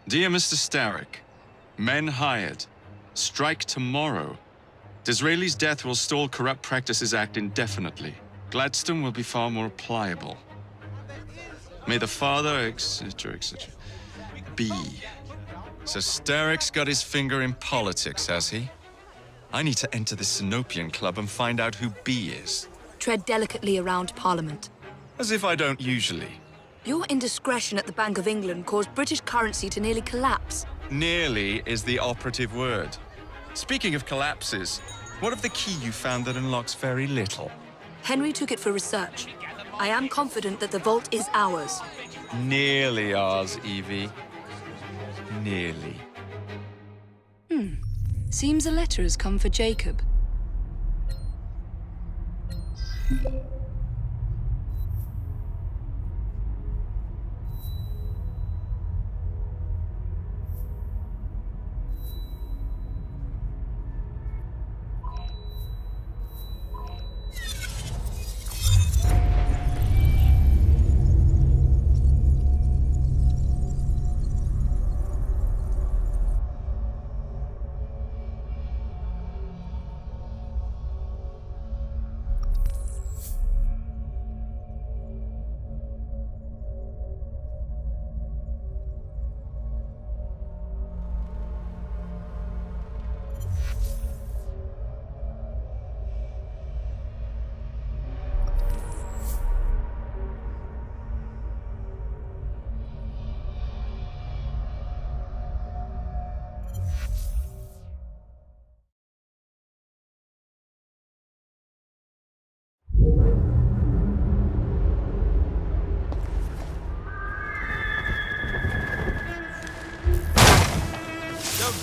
Dear Mr. Starrick, men hired. Strike tomorrow. Disraeli's death will stall Corrupt Practices Act indefinitely. Gladstone will be far more pliable. May the father, etc., etc. be. So Starrick's got his finger in politics, has he? I need to enter the Sinopian Club and find out who B is. Tread delicately around Parliament. As if I don't usually. Your indiscretion at the Bank of England caused British currency to nearly collapse. Nearly is the operative word. Speaking of collapses, what of the key you found that unlocks very little? Henry took it for research. I am confident that the vault is ours. Nearly ours, Evie. Nearly. Seems a letter has come for Jacob.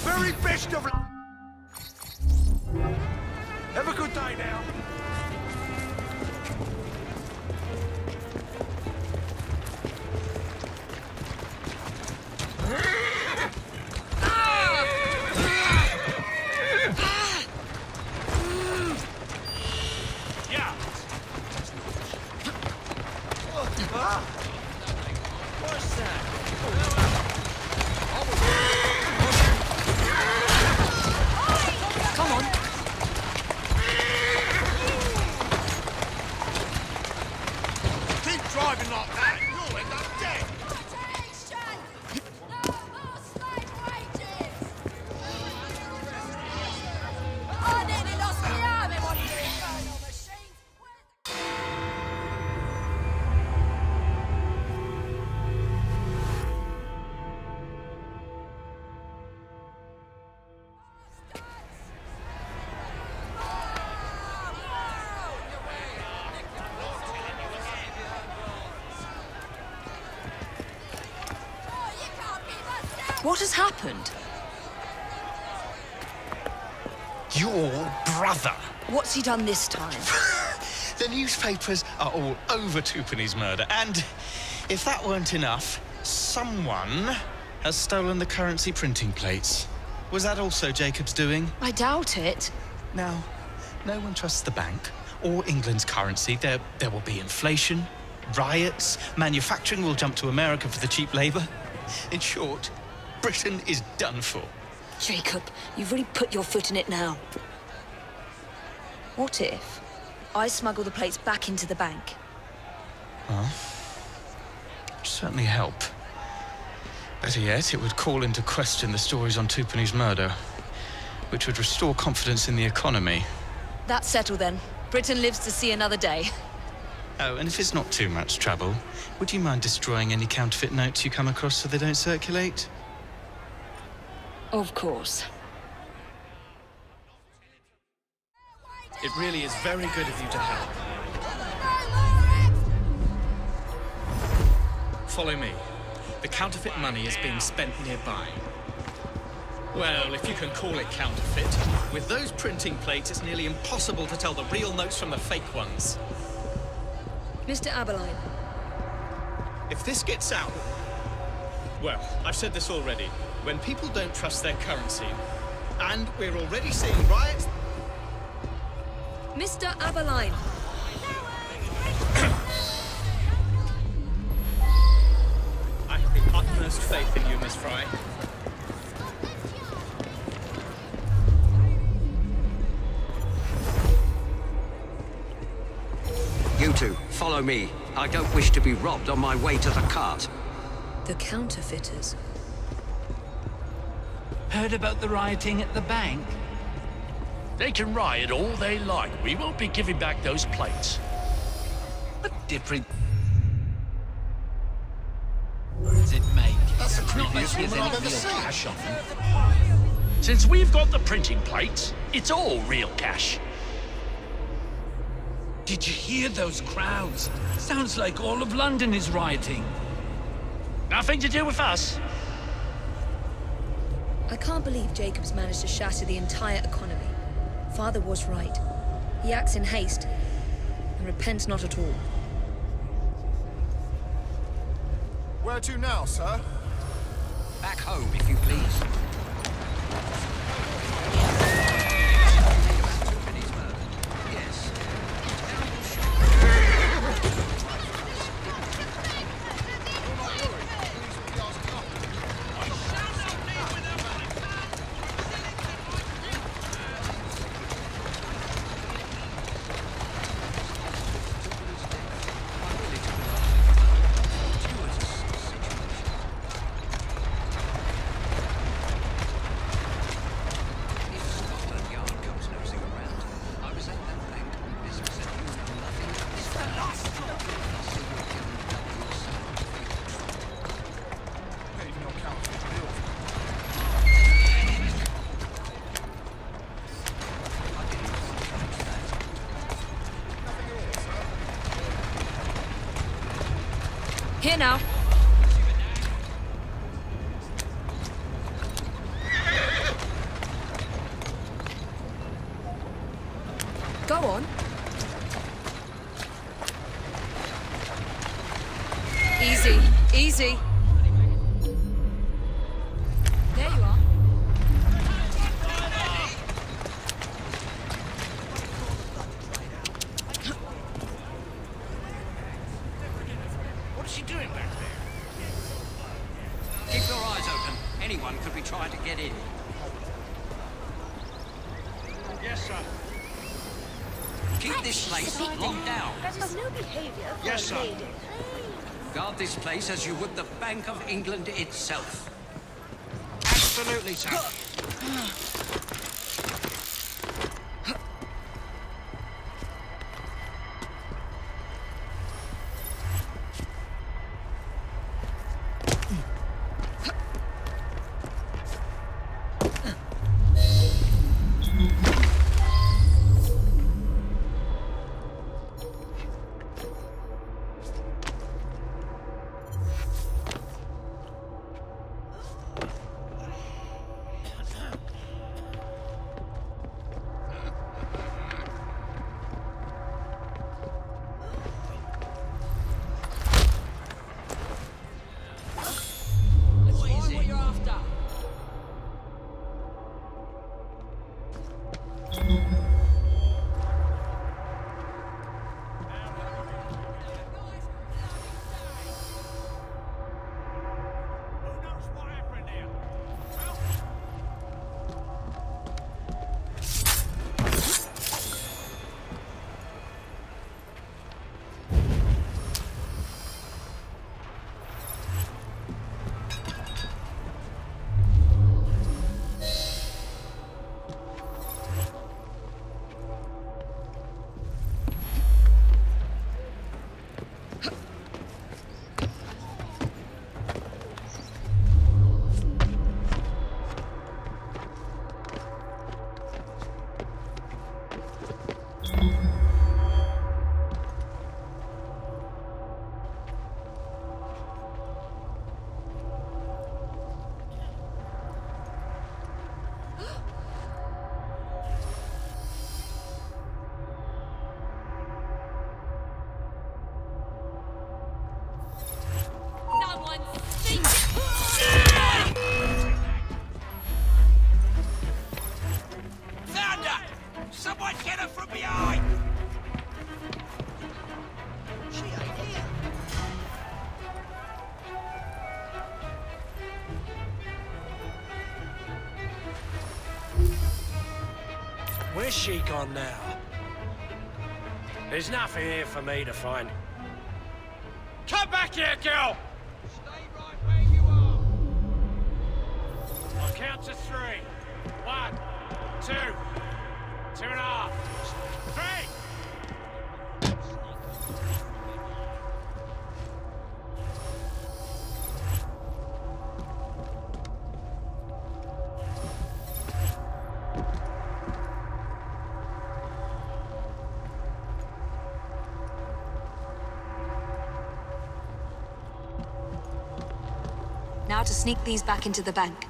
Very best of... Have a good day now. Yeah. What's that? Come on. Keep driving like that, you'll end up dead. No more slave wages! I nearly lost my arm in one of your infernal machines. What has happened? Your brother. What's he done this time? The newspapers are all over Twopenny's murder, and if that weren't enough, someone has stolen the currency printing plates. Was that also Jacob's doing? I doubt it. Now, no one trusts the bank or England's currency. There will be inflation, riots, manufacturing will jump to America for the cheap labor. In short, Britain is done for. Jacob, you've really put your foot in it now. What if I smuggle the plates back into the bank? Well, it'd certainly help. Better yet, it would call into question the stories on Twopenny's murder, which would restore confidence in the economy. That's settled then. Britain lives to see another day. Oh, and if it's not too much trouble, would you mind destroying any counterfeit notes you come across so they don't circulate? Of course. It really is very good of you to help. Follow me. The counterfeit money is being spent nearby. Well, if you can call it counterfeit. With those printing plates, it's nearly impossible to tell the real notes from the fake ones. Mr. Aberline. If this gets out... Well, I've said this already. When people don't trust their currency, and we're already seeing riots... Mr. Aberline. I have the utmost utmost faith in you, Miss Fry. You two, follow me. I don't wish to be robbed on my way to the cart. The counterfeiters. Heard about the rioting at the bank? They can riot all they like. We won't be giving back those plates. What difference does it make? That's the It's not like creepiest there's woman any I've ever real seen. cash on them. Since we've got the printing plates, it's all real cash. Did you hear those crowds? Sounds like all of London is rioting. Nothing to do with us. I can't believe Jacobs managed to shatter the entire economy. Father was right. He acts in haste, and repents not at all. Where to now, sir? Back home, if you please. Yes. Here now. Go on. Easy, easy. There you are. What is she doing back there? Keep your eyes open. Anyone could be trying to get in. Yes, sir. Keep this place locked down. There's no behavior for Yes, a sir. lady. Guard this place as you would the Bank of England itself. Absolutely, sir. Where's she gone now? There's nothing here for me to find. Come back here, girl! Stay right where you are. I'll count to 3. 1, 2, 2.5, 3! Now to sneak these back into the bank.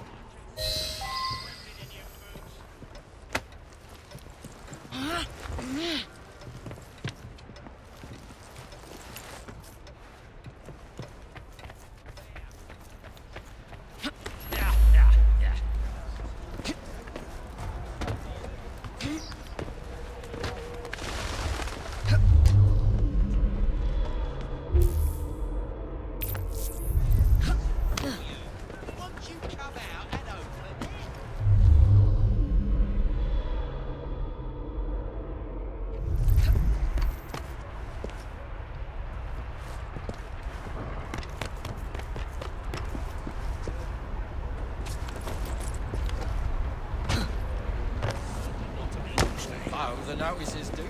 The notices, dude.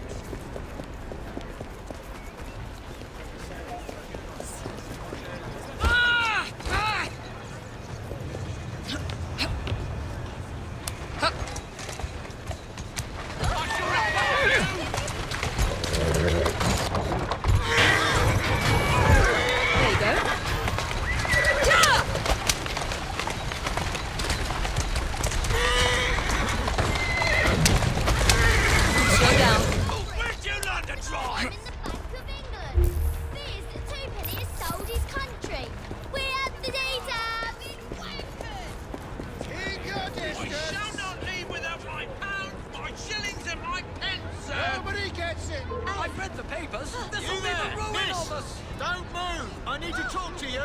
I've read the papers. This will be the ruin of us. Don't move. I need to talk to you.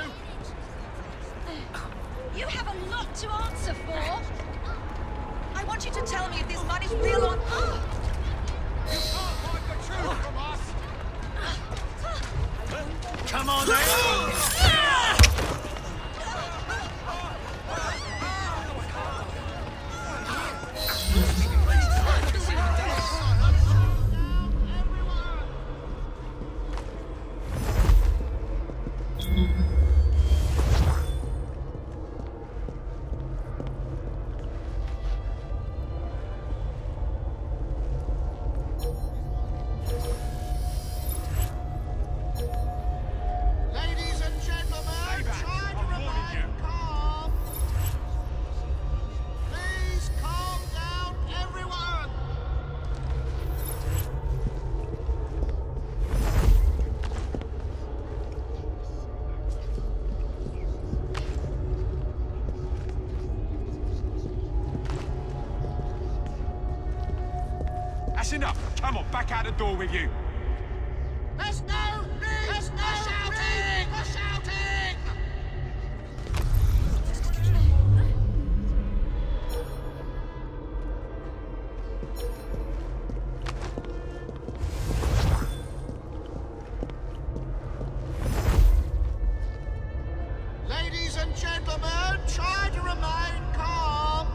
You have a lot to answer for. I want you to tell me if this money's real or not. You can't hide the truth from us. Come on, then. That's enough. Come on, back out the door with you. There's no room! There's no shouting! For shouting! Ladies and gentlemen, try to remain calm.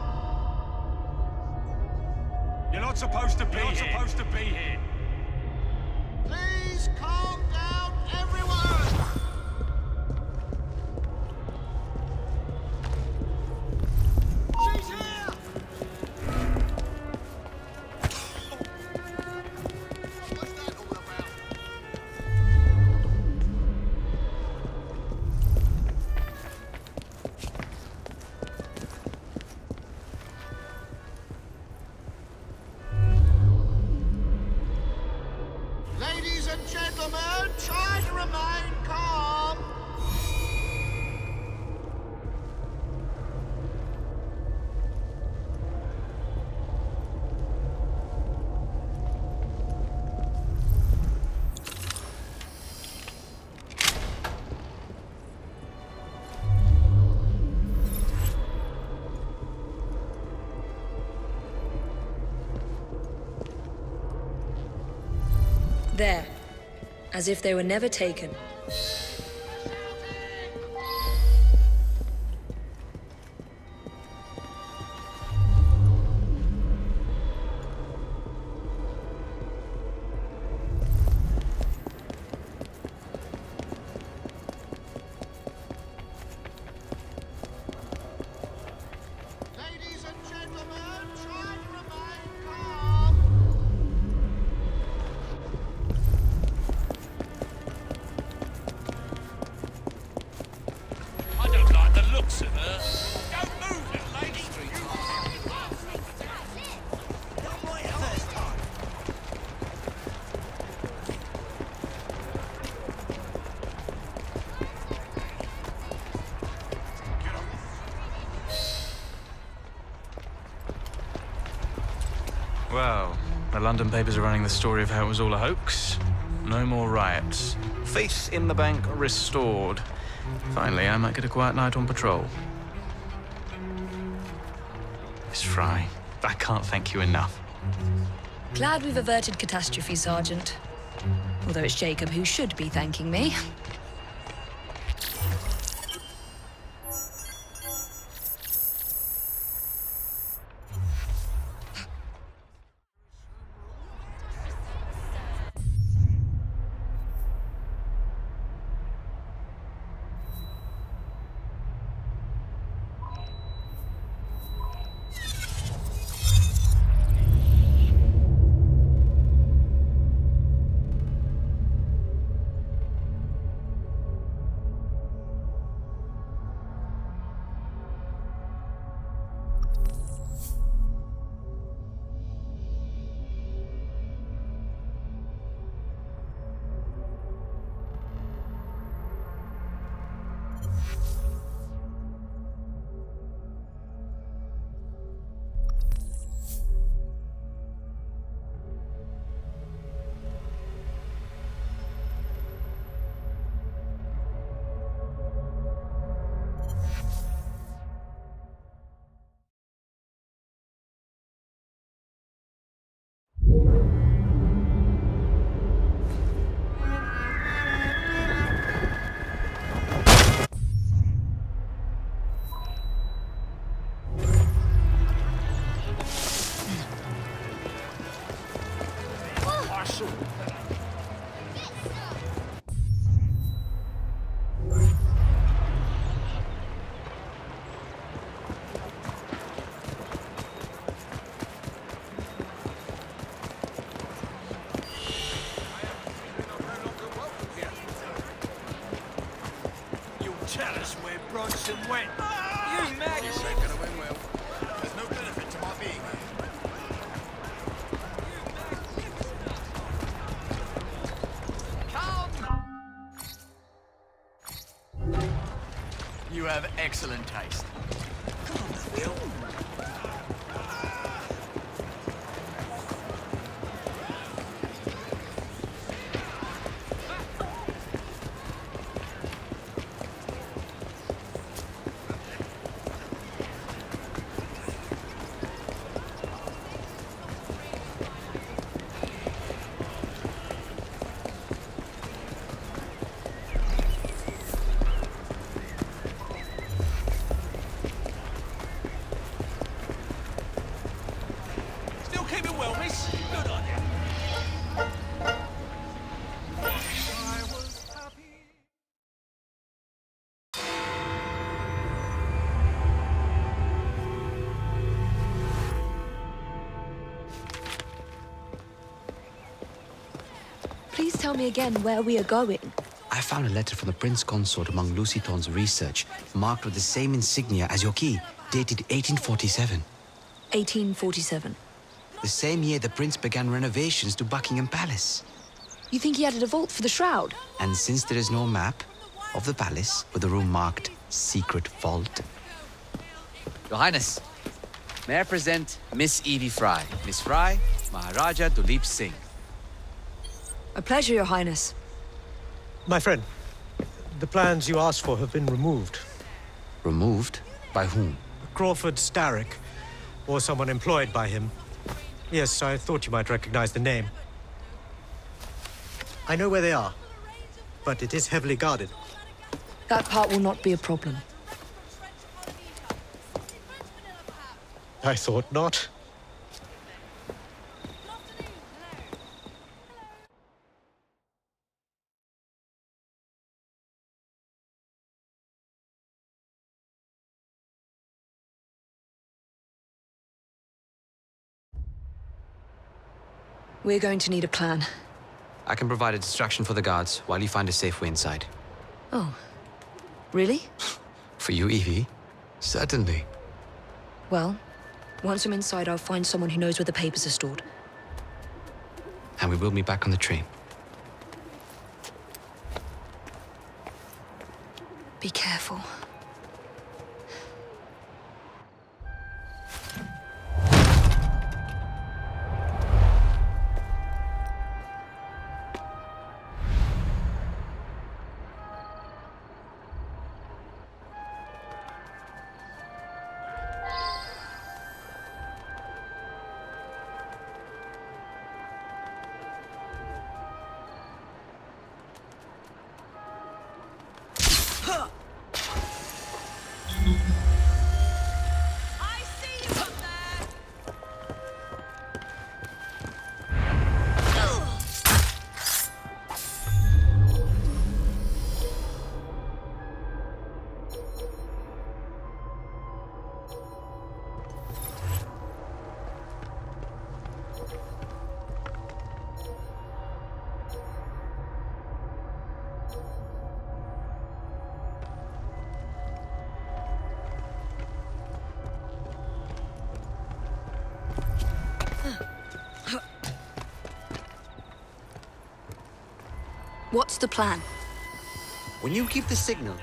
You're not supposed to be here. Please calm down, everyone. She's here. What's that all about? Ladies and gentlemen, There. As if they were never taken. Well, the London papers are running the story of how it was all a hoax. No more riots. Faith in the bank restored. Finally, I might get a quiet night on patrol. Miss Fry, I can't thank you enough. Glad we've averted catastrophe, Sergeant. Although it's Jacob who should be thanking me. Went. You mad? This ain't gonna win well. There's no benefit to my being here. Come! You have excellent taste. Come on, Phil. Please tell me again where we are going. I found a letter from the Prince Consort among Lucy Thorne's research, marked with the same insignia as your key, dated 1847. 1847. The same year the Prince began renovations to Buckingham Palace. You think he added a vault for the shroud? And since there is no map of the palace with a room marked Secret Vault... Your Highness, may I present Miss Evie Fry. Miss Fry, Maharaja Duleep Singh. A pleasure, Your Highness. My friend, the plans you asked for have been removed. Removed? By whom? Crawford Starrick, or someone employed by him. Yes, I thought you might recognize the name. I know where they are, but it is heavily guarded. That part will not be a problem. I thought not. We're going to need a plan. I can provide a distraction for the guards while you find a safe way inside. Oh. Really? For you, Evie? Certainly. Well, once I'm inside, I'll find someone who knows where the papers are stored. And we will meet back on the train. Be careful. What's the plan? When you give the signal,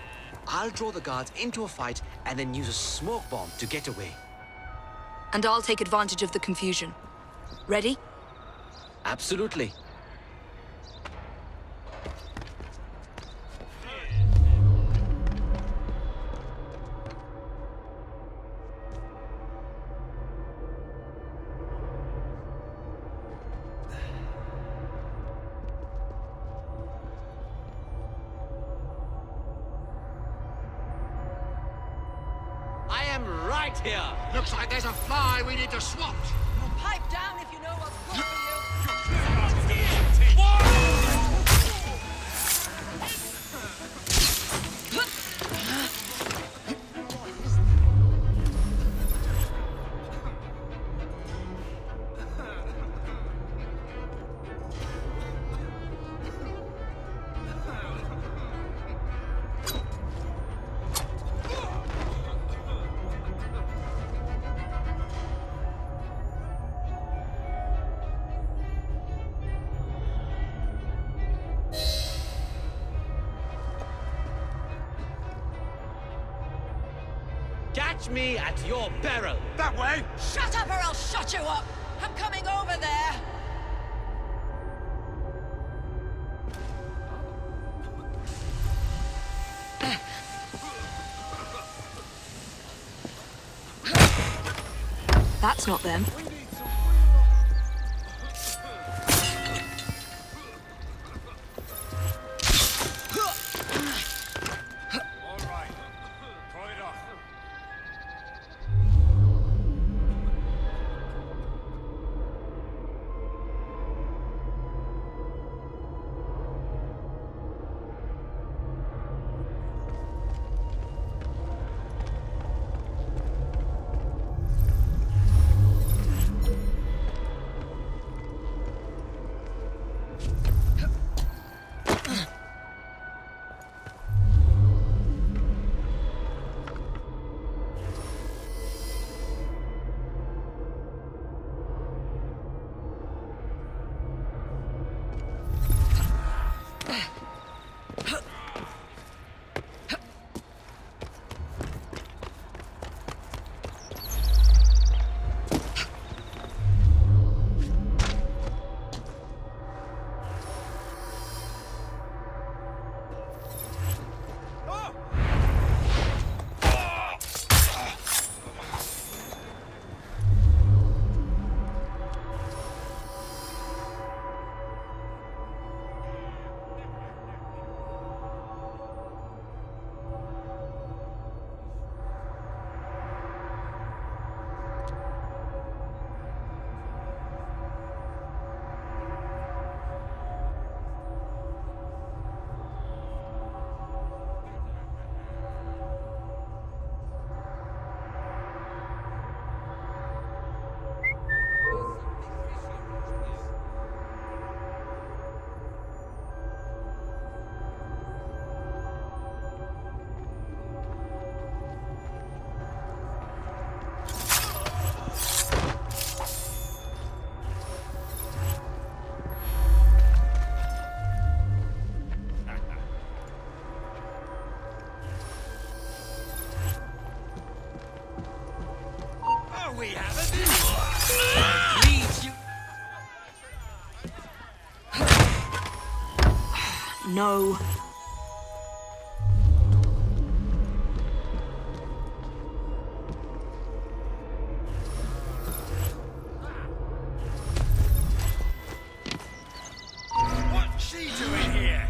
I'll draw the guards into a fight and then use a smoke bomb to get away. And I'll take advantage of the confusion. Ready? Absolutely. Here. Looks like there's a fly we need to swat. Well, pipe down if you know what's good for you. Catch me at your peril. That way. Shut up or I'll shut you up. I'm coming over there. That's not them. Shall we have a bit? Leaves you. No. What's she doing here?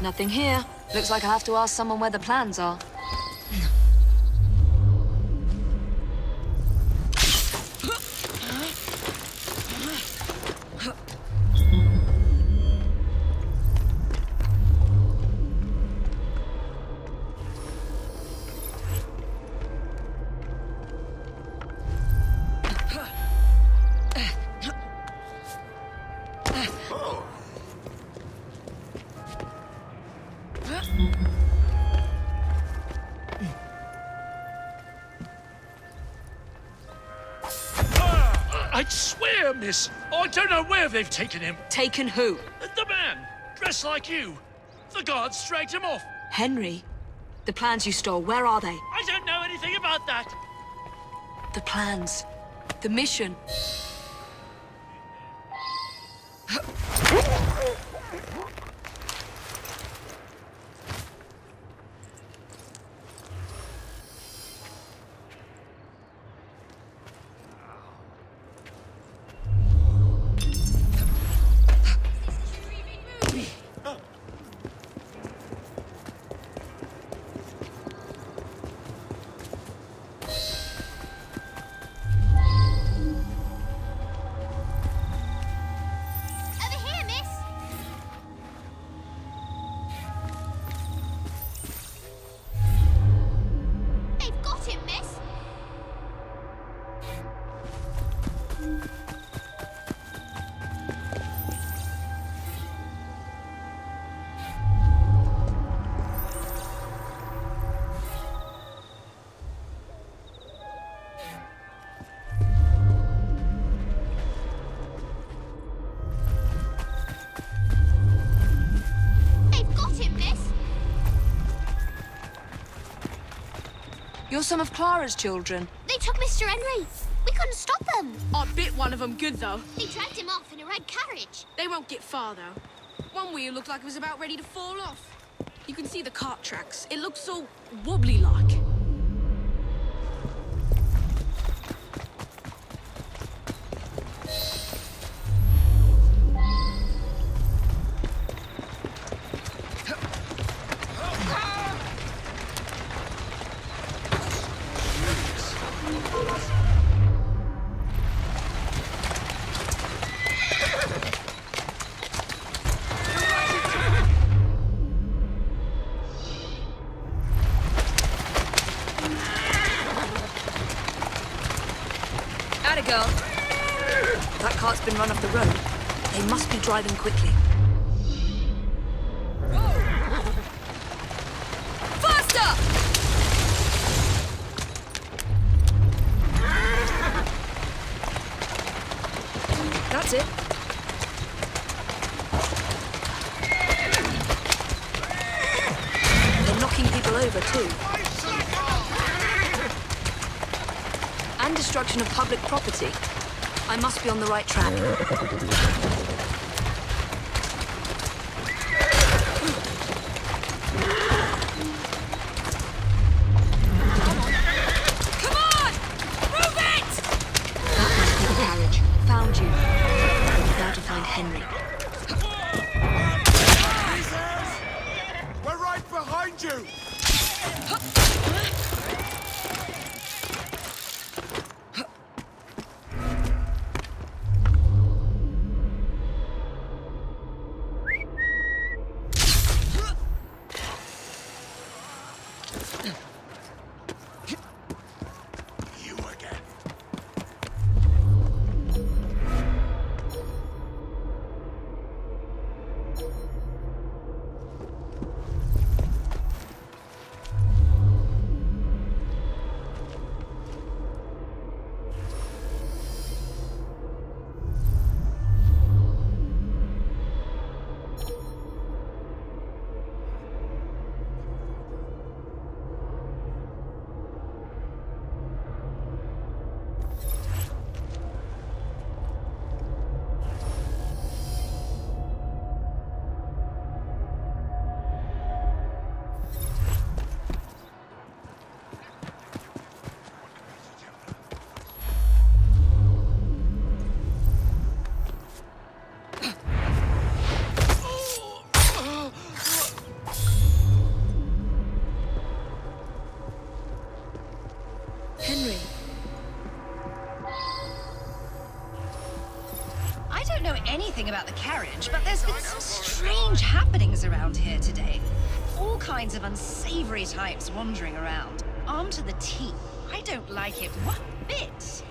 Nothing here. Looks like I have to ask someone where the plans are. I swear, miss, I don't know where they've taken him. Taken who? The man, dressed like you. The guards dragged him off. Henry? The plans you stole, where are they? I don't know anything about that. The plans. The mission. You're some of Clara's children. They took Mr. Henry. We couldn't stop them. I bit one of them good, though. They dragged him off in a red carriage. They won't get far, though. One wheel looked like it was about ready to fall off. You can see the cart tracks. It looks so wobbly-like. Girl. That cart's been run off the road. They must be driving quickly. Faster! That's it. They're knocking people over too. And destruction of public property. I must be on the right track. Come on! Move it! That must be the carriage. Found you. Now to find Henry. We're right behind you! Henry. I don't know anything about the carriage, but there's been some strange happenings around here today. All kinds of unsavory types wandering around, armed to the teeth. I don't like it one bit.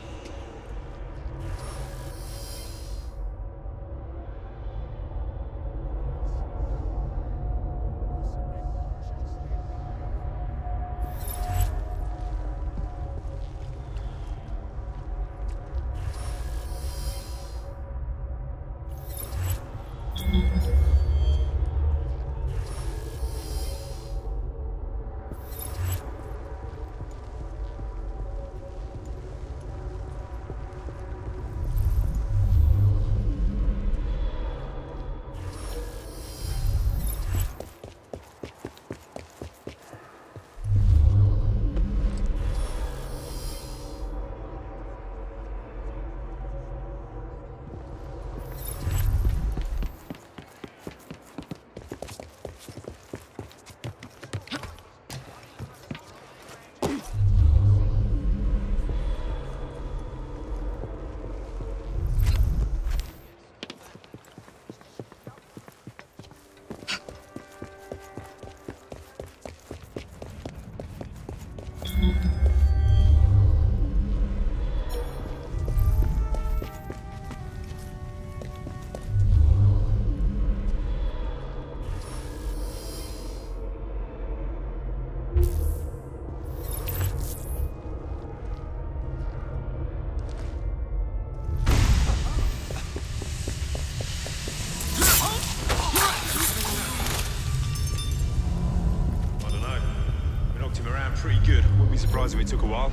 Pretty good. Wouldn't be surprised if it took a while.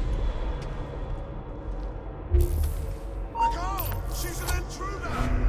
She's an intruder!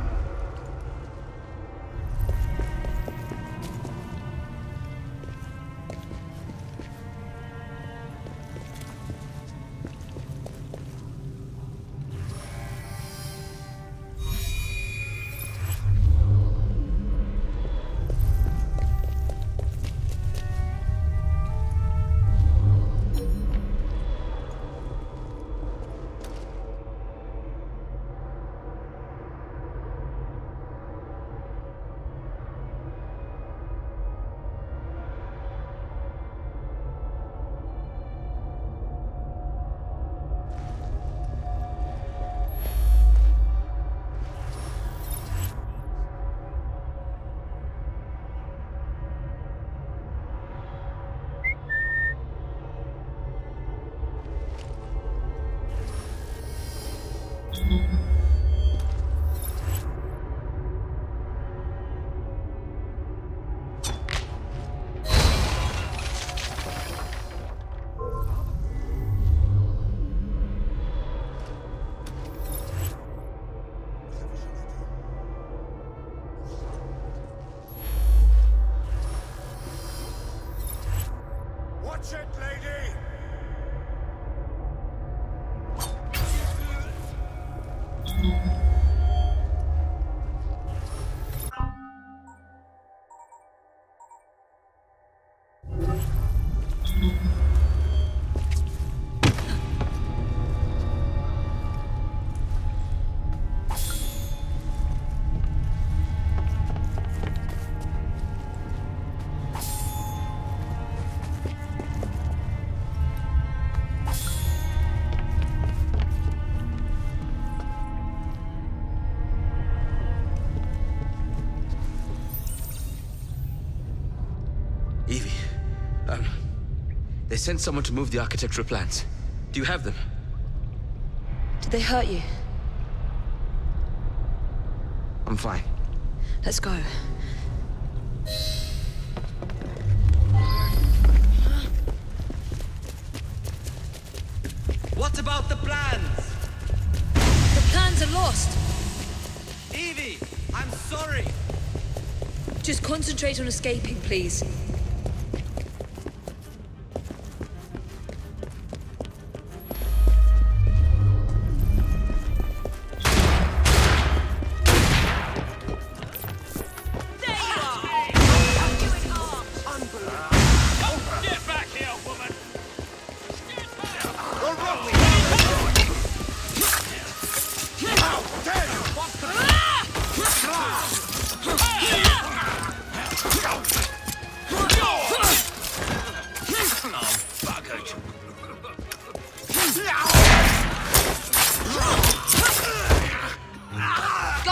They sent someone to move the architectural plans. Do you have them? Did they hurt you? I'm fine. Let's go. What about the plans? The plans are lost. Evie, I'm sorry. Just concentrate on escaping, please.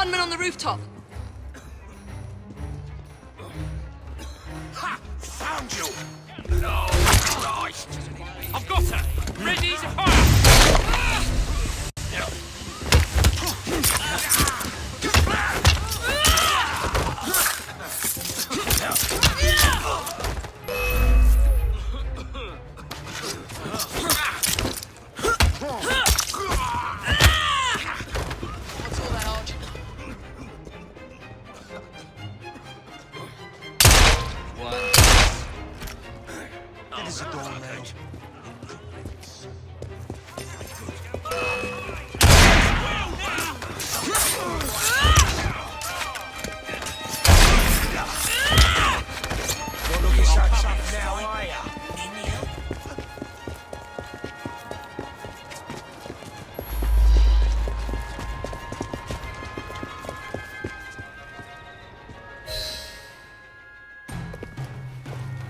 Gunman on the rooftop. Ha! Found you! No, Christ! I've got her! Ready to fire!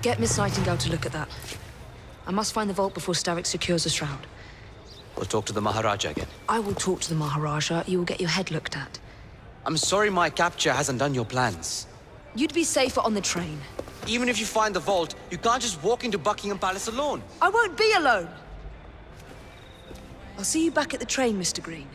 Get Miss Nightingale to look at that. I must find the vault before Starrick secures the shroud. We'll talk to the Maharaja again. I will talk to the Maharaja. You will get your head looked at. I'm sorry my capture hasn't done your plans. You'd be safer on the train. Even if you find the vault, you can't just walk into Buckingham Palace alone. I won't be alone! I'll see you back at the train, Mr. Green.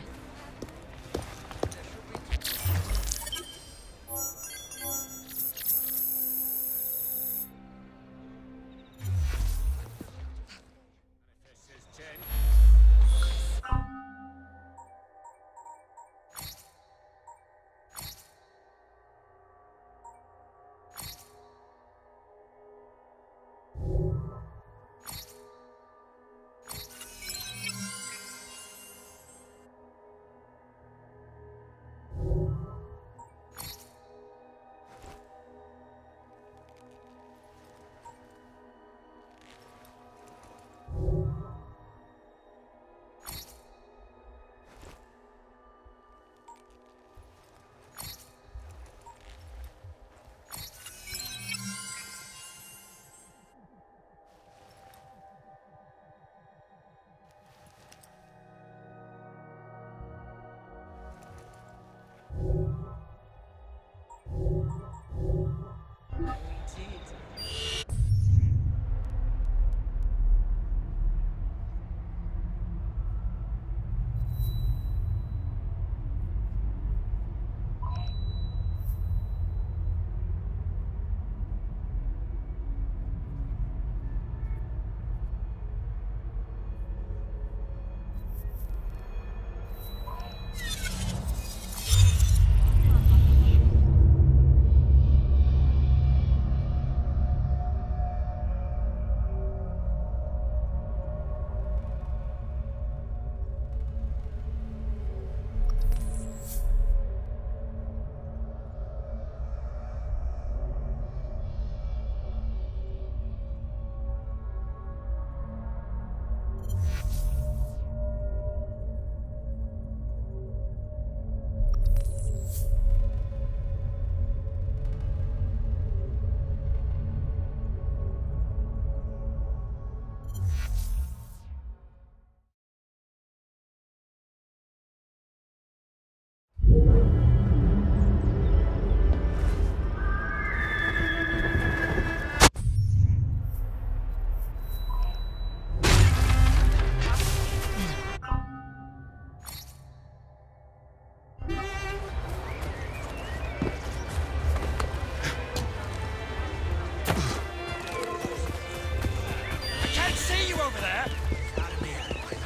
I can't see you over there!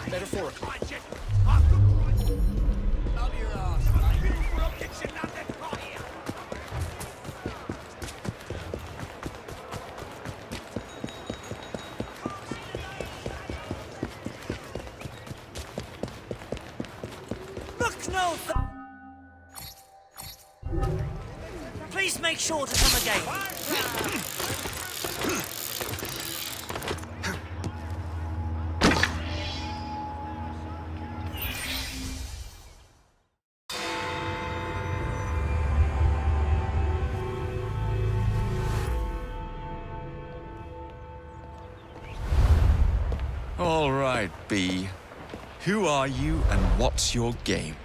Better 4 o'clock. Please make sure to come again. All right, B. Who are you and what's your game?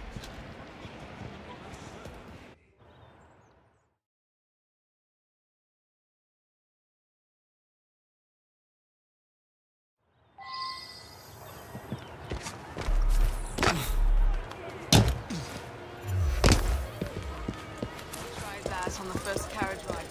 Try that on the first carriage ride.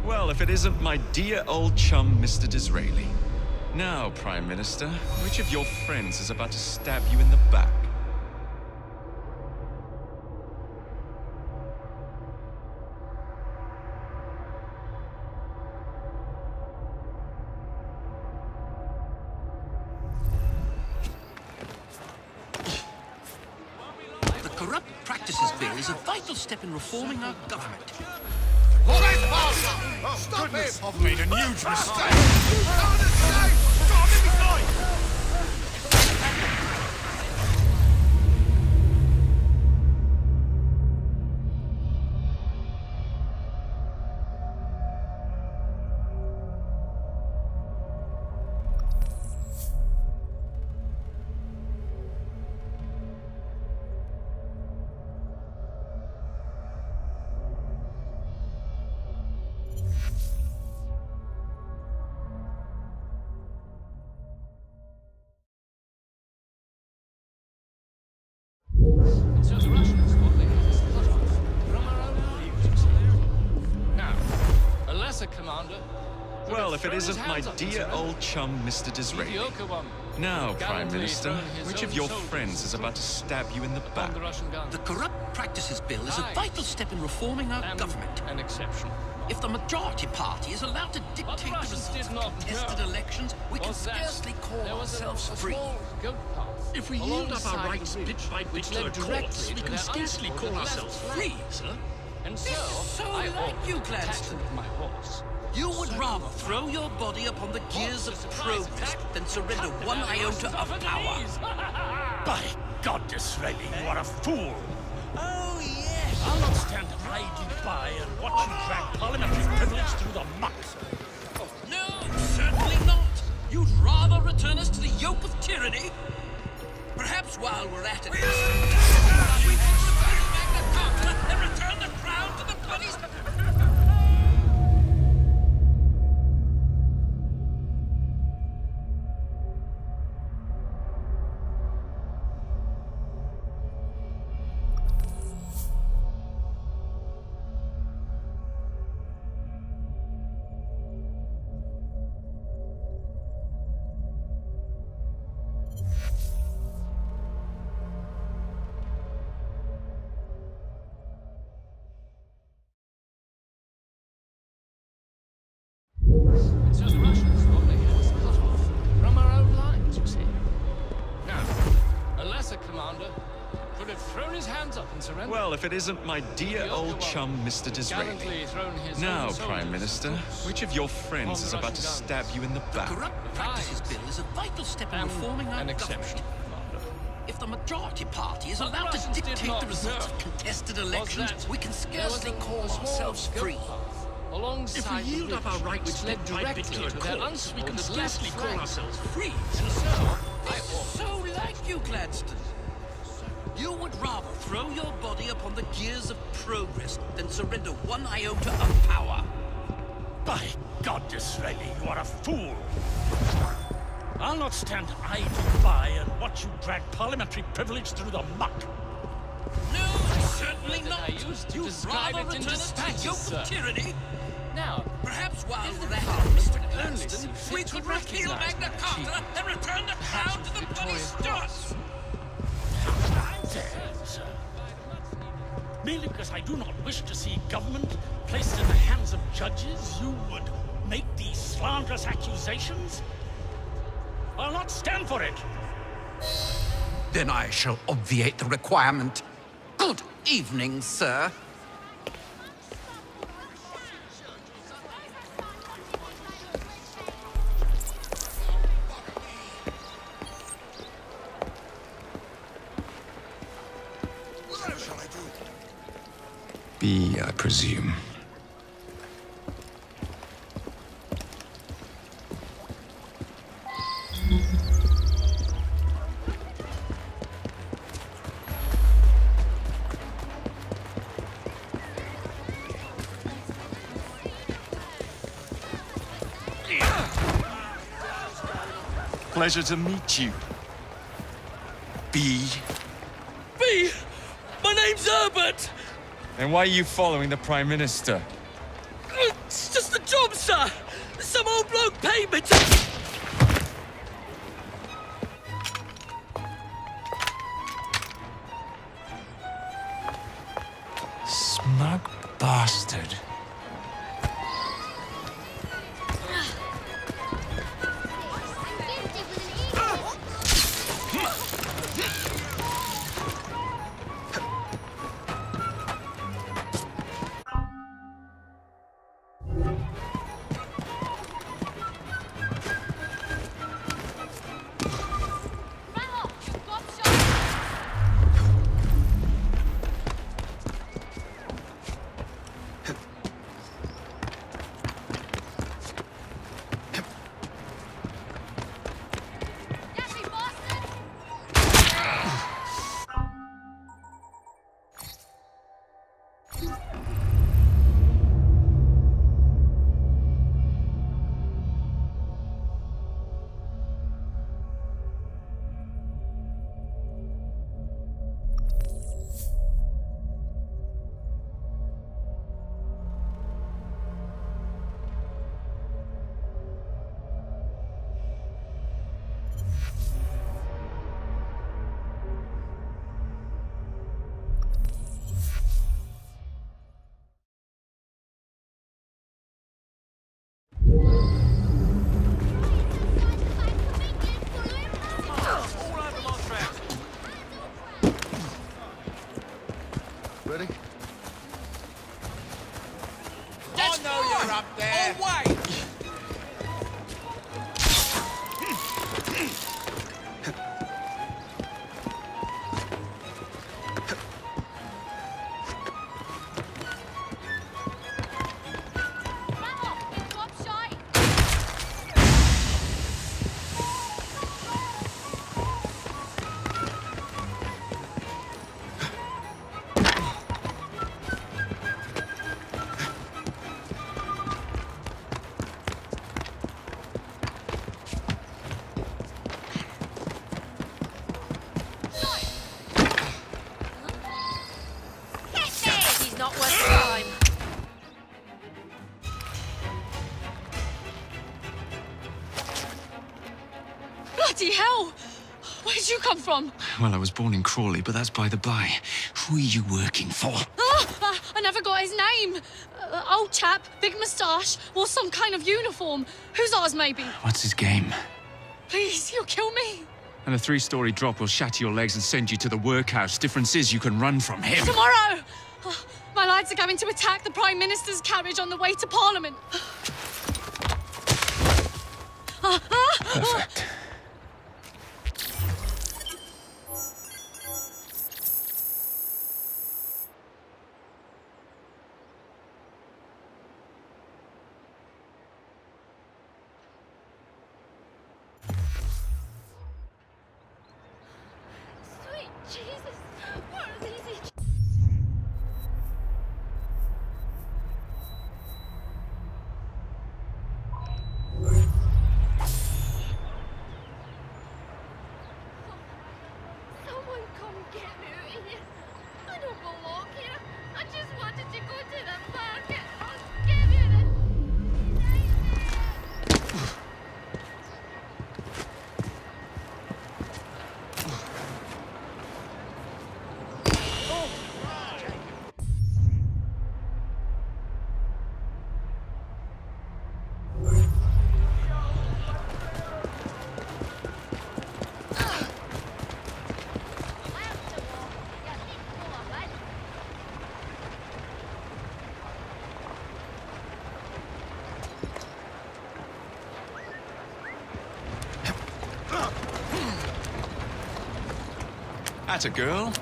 Well, if it isn't my dear old chum, Mr. Disraeli. Now, Prime Minister, which of your friends is about to stab you in the back? The Corrupt Practices Bill is a vital step in reforming our government. Stop him! I've made a huge mistake! You can't escape! Stop him behind! So the Russians, what they have is cut off from our own views, you see. Now, a lesser commander... Well, if it isn't my dear old chum, Mr. Disraeli. Now, Prime Minister, which of your friends is about to stab you in the back? The Corrupt Practices Bill is a vital step in reforming our government. An exception. If the majority party is allowed to dictate the results of contested elections, we can scarcely call ourselves free. If we yield up our rights bit by bit to the courts, we can scarcely call ourselves free, sir. And This is so like you, Gladstone. You would rather throw your body upon the gears of progress than surrender one iota of power. By God, Disraeli, you are a fool! Oh, yes! I'll not stand idly by and watch you drag parliamentary privilege through the muck. Oh, no, certainly not. You'd rather return us to the yoke of tyranny? Perhaps while we're at it, we can repeal Magna Carta and return the crown to the bloody... So the Russians, what they have is cut off from our own lines, you see. his hands up and surrender. Well, if it isn't my dear old chum, Mr. Disraeli. Now, Prime Minister, which of your friends is about to stab you in the back? The Corrupt Practices Bill is a vital step in reforming our government. If the majority party is allowed to dictate the results of contested elections, we can scarcely call ourselves free. If we yield up our rights bit by bit to the courts, we can scarcely call ourselves free. So like you, Gladstone. You would rather throw your body upon the gears of progress than surrender one iota of power. By God, Disraeli, you are a fool. I'll not stand idly by and watch you drag parliamentary privilege through the muck. No, certainly not. You'd rather return us to the yoke of tyranny. Now, perhaps while we're at it, Mr. Gladstone, we could repeal Magna Carta and return the crown to the bloody Stuarts. Sir. Merely because I do not wish to see government placed in the hands of judges, you would make these slanderous accusations? I'll not stand for it. Then I shall obviate the requirement. Good evening, sir. B, I presume. Pleasure to meet you. B. B! My name's Herbert! And why are you following the Prime Minister? It's just the job, sir! Some old bloke paid me to... Smug bastard. Ready? That's you're up there. Oh, wait! Not worth the time. Bloody hell! Where'd you come from? Well, I was born in Crawley, but that's by the by. Who are you working for? I never got his name. Old chap, big moustache, wore some kind of uniform. Who's ours, maybe? What's his game? Please, you'll kill me. And a 3-story drop will shatter your legs and send you to the workhouse. Difference is you can run from him. Tomorrow! Oh, my lads are going to attack the Prime Minister's carriage on the way to Parliament. Perfect. Sweet Jesus! What are these? Someone come get me out of here. I don't belong here. I just wanted to go to the market. I'll give you the... Atta girl.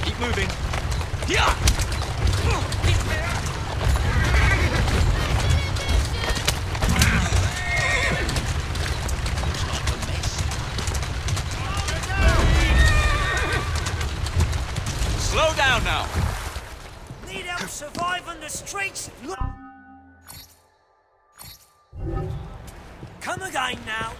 Keep moving. Yeah! Slow down now. Need help surviving the streets? Come again now.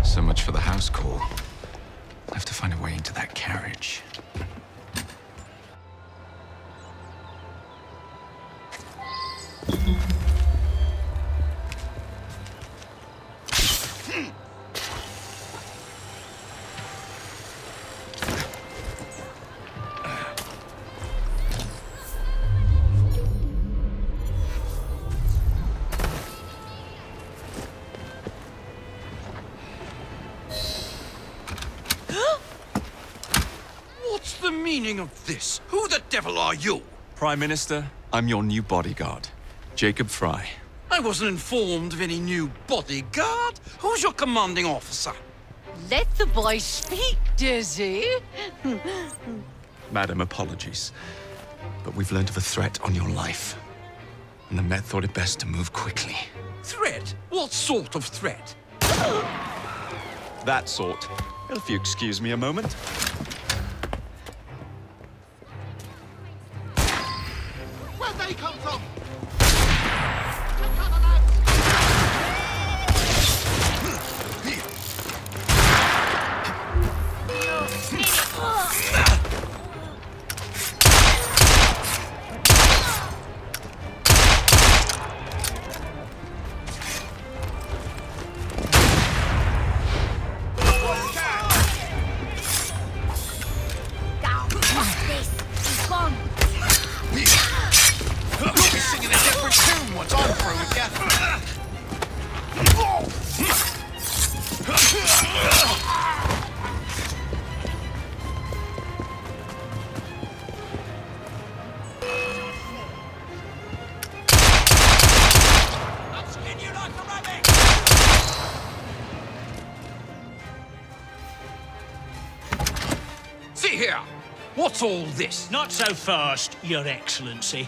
So much for the house call. I have to find a way into that carriage. What's the meaning of this? Who the devil are you? Prime Minister, I'm your new bodyguard, Jacob Fry. I wasn't informed of any new bodyguard. Who's your commanding officer? Let the boy speak, Dizzy. Madam, apologies. But we've learned of a threat on your life. And the Met thought it best to move quickly. Threat? What sort of threat? That sort. If you excuse me a moment. Where'd they come from? See here! What's all this? Not so fast, Your Excellency.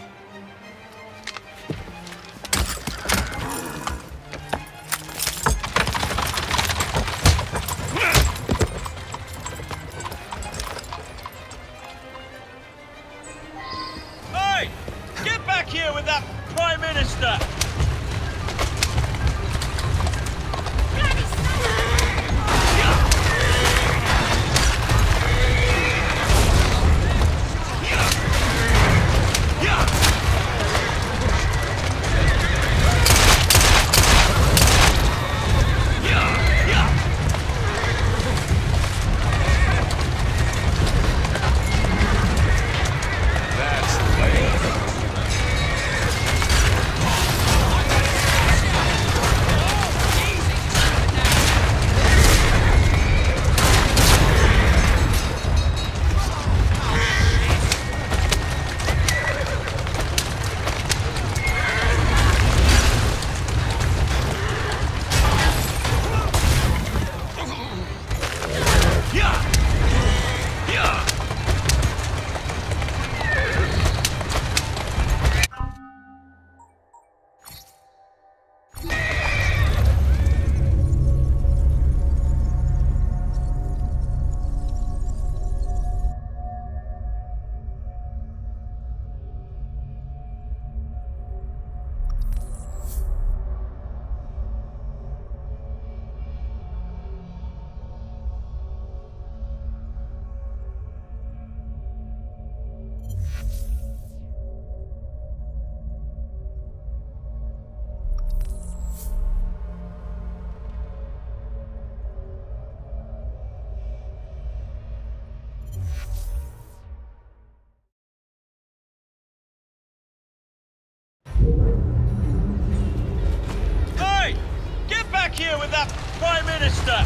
here with that Prime Minister.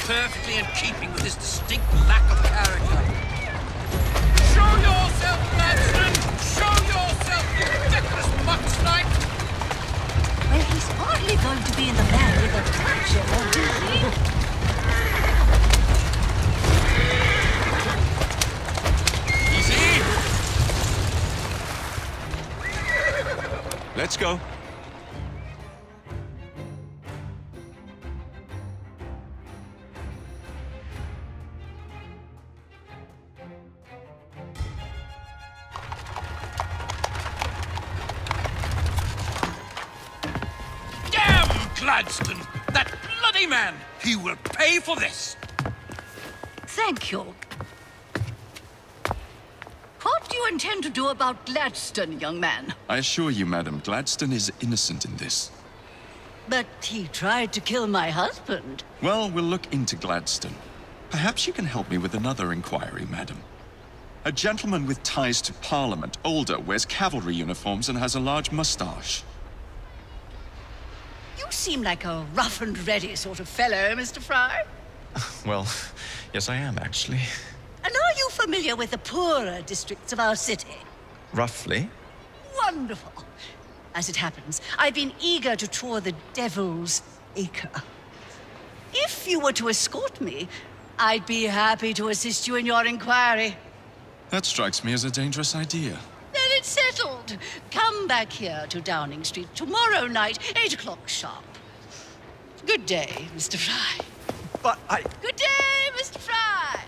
Perfectly in keeping with his distinct lack of character. Show yourself, Gladstone! Show yourself, you ridiculous mucksnipe! Well, he's hardly going to be in the van with a toucher, Easy! Let's go. Gladstone! That bloody man! He will pay for this! Thank you. What do you intend to do about Gladstone, young man? I assure you, madam, Gladstone is innocent in this. But he tried to kill my husband. Well, we'll look into Gladstone. Perhaps you can help me with another inquiry, madam. A gentleman with ties to Parliament, older, wears cavalry uniforms and has a large moustache. You seem like a rough and ready sort of fellow, Mr. Fry. Well, yes I am, actually. And are you familiar with the poorer districts of our city? Roughly. Wonderful. As it happens, I've been eager to tour the Devil's Acre. If you were to escort me, I'd be happy to assist you in your inquiry. That strikes me as a dangerous idea. Then it's settled. Come back here to Downing Street tomorrow night, 8 o'clock sharp. Good day, Mr. Fry. But Good day, Mr. Fry!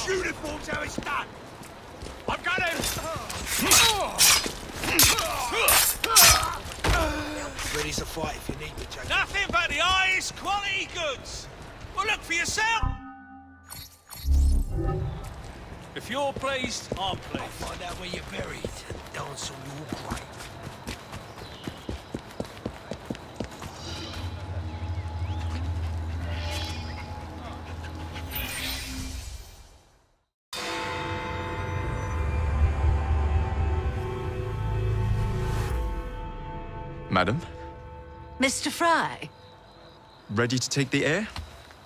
Uniforms how it's done. I've got him. Ready to fight if you need me, Jack. Nothing but the highest quality goods. Well, look for yourself. If you're pleased, I'm pleased. I'll find out where you're buried and dance on your grave. Madam? Mr. Fry? Ready to take the air?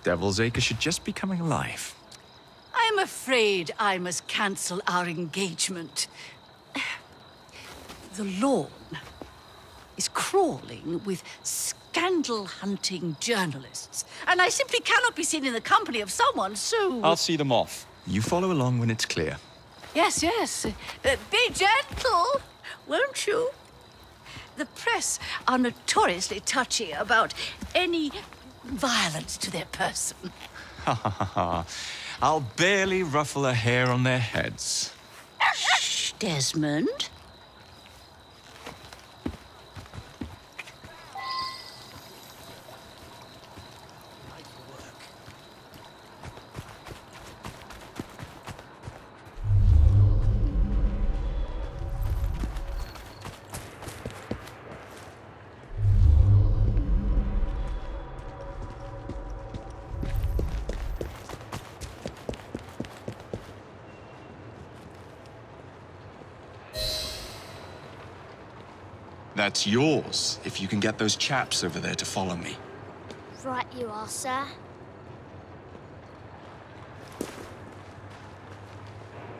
Devil's Acre should just be coming alive. I'm afraid I must cancel our engagement. The lawn is crawling with scandal-hunting journalist, and I simply cannot be seen in the company of someone so... I'll see them off. You follow along when it's clear. Yes, yes. Be gentle, won't you? The press are notoriously touchy about any violence to their person. Ha ha ha ha. I'll barely ruffle a hair on their heads. Shh, Desmond. That's yours, if you can get those chaps over there to follow me. Right you are, sir.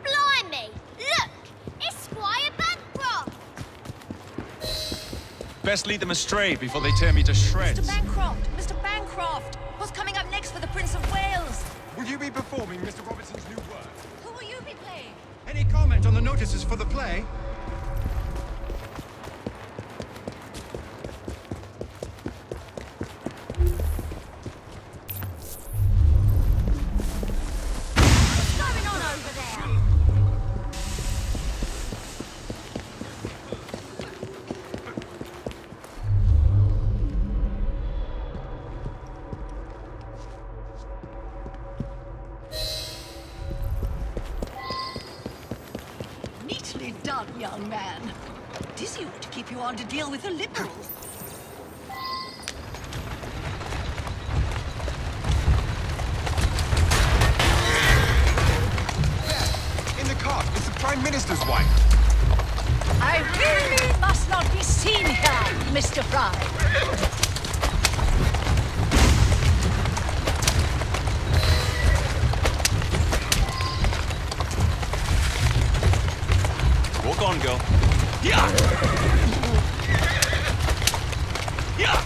Blimey! Look! It's Squire Bancroft! Best lead them astray before they tear me to shreds. Mr. Bancroft! Mr. Bancroft! What's coming up next for the Prince of Wales? Will you be performing Mr. Robertson's new work? Who will you be playing? Any comment on the notices for the play? Neatly done, young man. Dizzy ought to keep you on to deal with the Liberals. There, in the cart, it's the Prime Minister's wife. I really must not be seen here, Mr. Fry. Walk on, girl. Yeah! Yeah!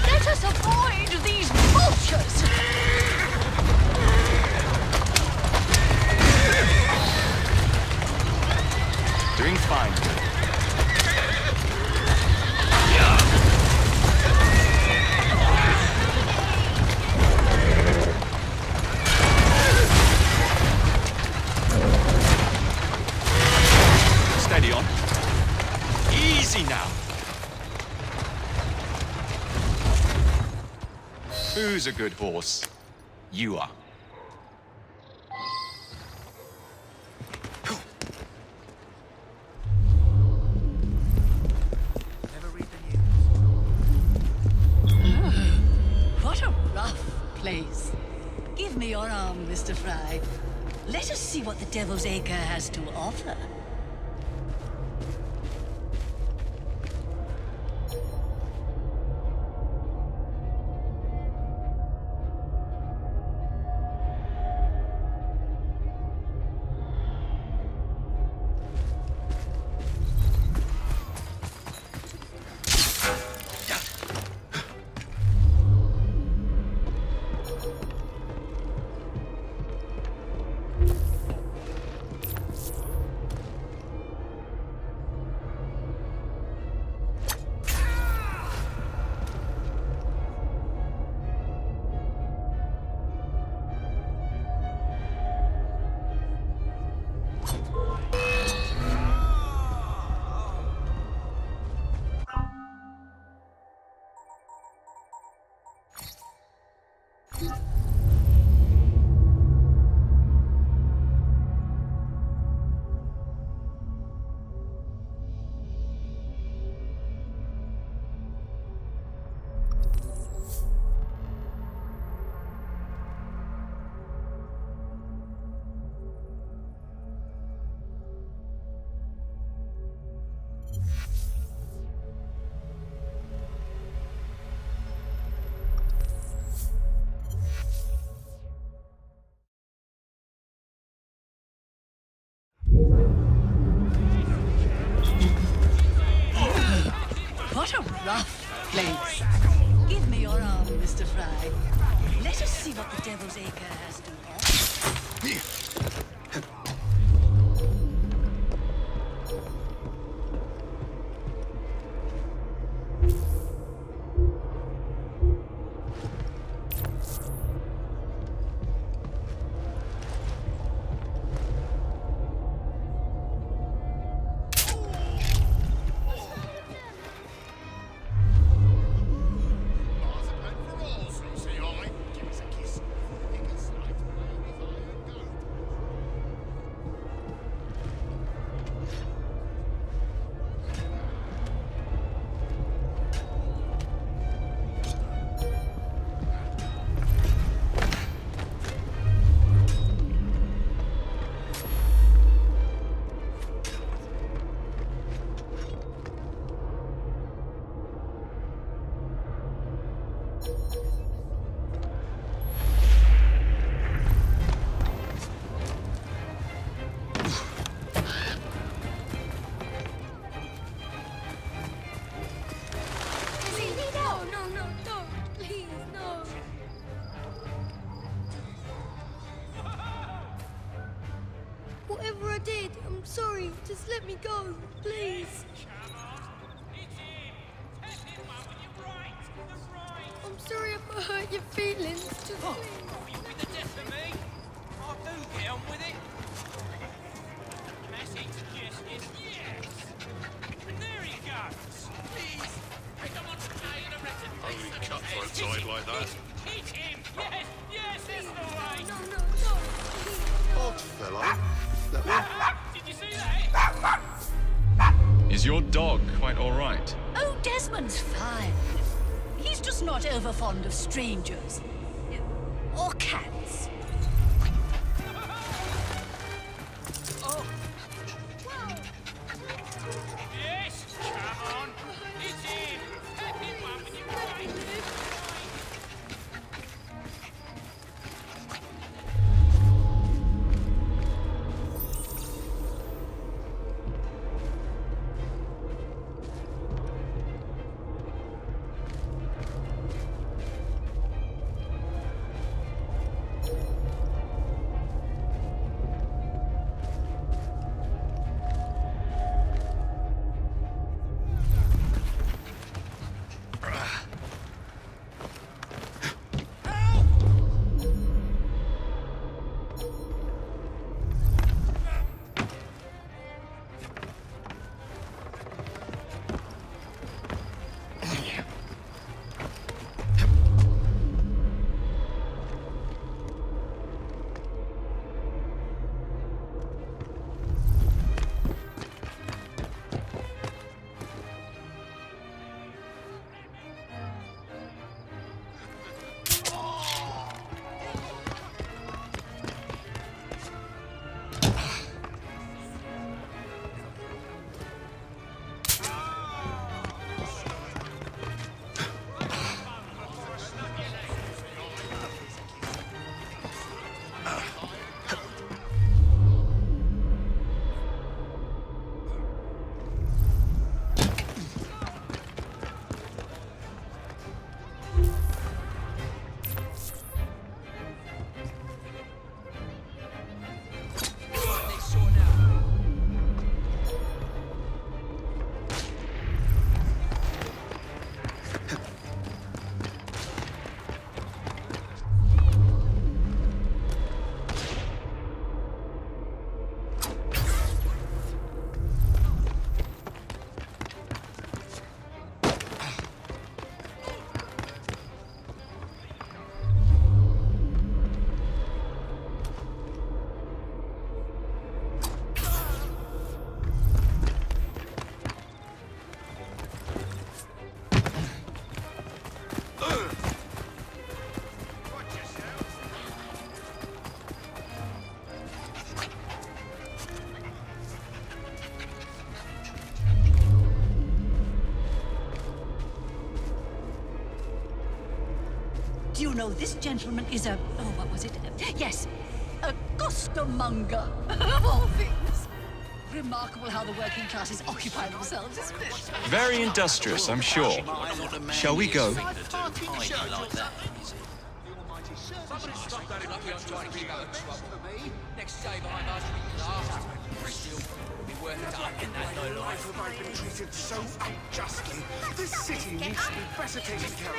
Let us avoid these vultures! Doing fine. Steady on. Easy now. Who's a good horse? You are. What a rough place. Give me your arm, Mr. Fry. Let us see what the Devil's Acre has to offer. What a rough place. Give me your arm, Mr. Fry. Let us see what the Devil's Acre has to offer. Whatever I did, I'm sorry. Just let me go, please. I'm sorry if I hurt your feelings. Just With the death of me, I do get on with it. Message justice, yes. And there he goes. Please, I don't want to die in a written Only cutthroat side like that. Hit him. Yes, yes, that's the way. No. Odd fellow. Did you see that? Is your dog quite all right? Oh, Desmond's fine. He's just not over fond of strangers. Or cats. Oh. Yes, come on. It's him. Tap him one with your right. Do you know this gentleman is a... oh, what was it? Yes, a costermonger, of all things. Remarkable how the working classes occupy themselves, isn't it? Very industrious, I'm sure. Shall we go? Somebody stop that lucky on trying to be about trouble for me. Next day behind us will be class. Still, be worth it up in that no life. Why have I been treated so unjustly? This city needs to be better taken care of.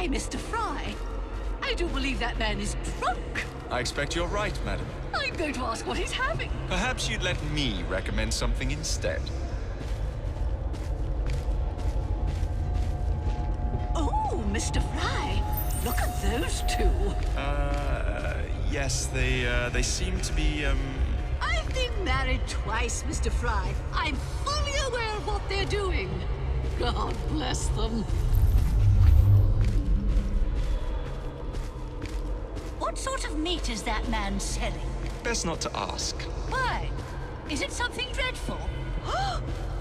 Mr. Fry, I do believe that man is drunk. I expect you're right, madam. I'm going to ask what he's having. Perhaps you'd let me recommend something instead. Oh, Mr. Fry. Look at those two. Yes, they seem to be, I've been married twice, Mr. Fry. I'm fully aware of what they're doing. God bless them. What sort of meat is that man selling? best not to ask. Why? Is it something dreadful?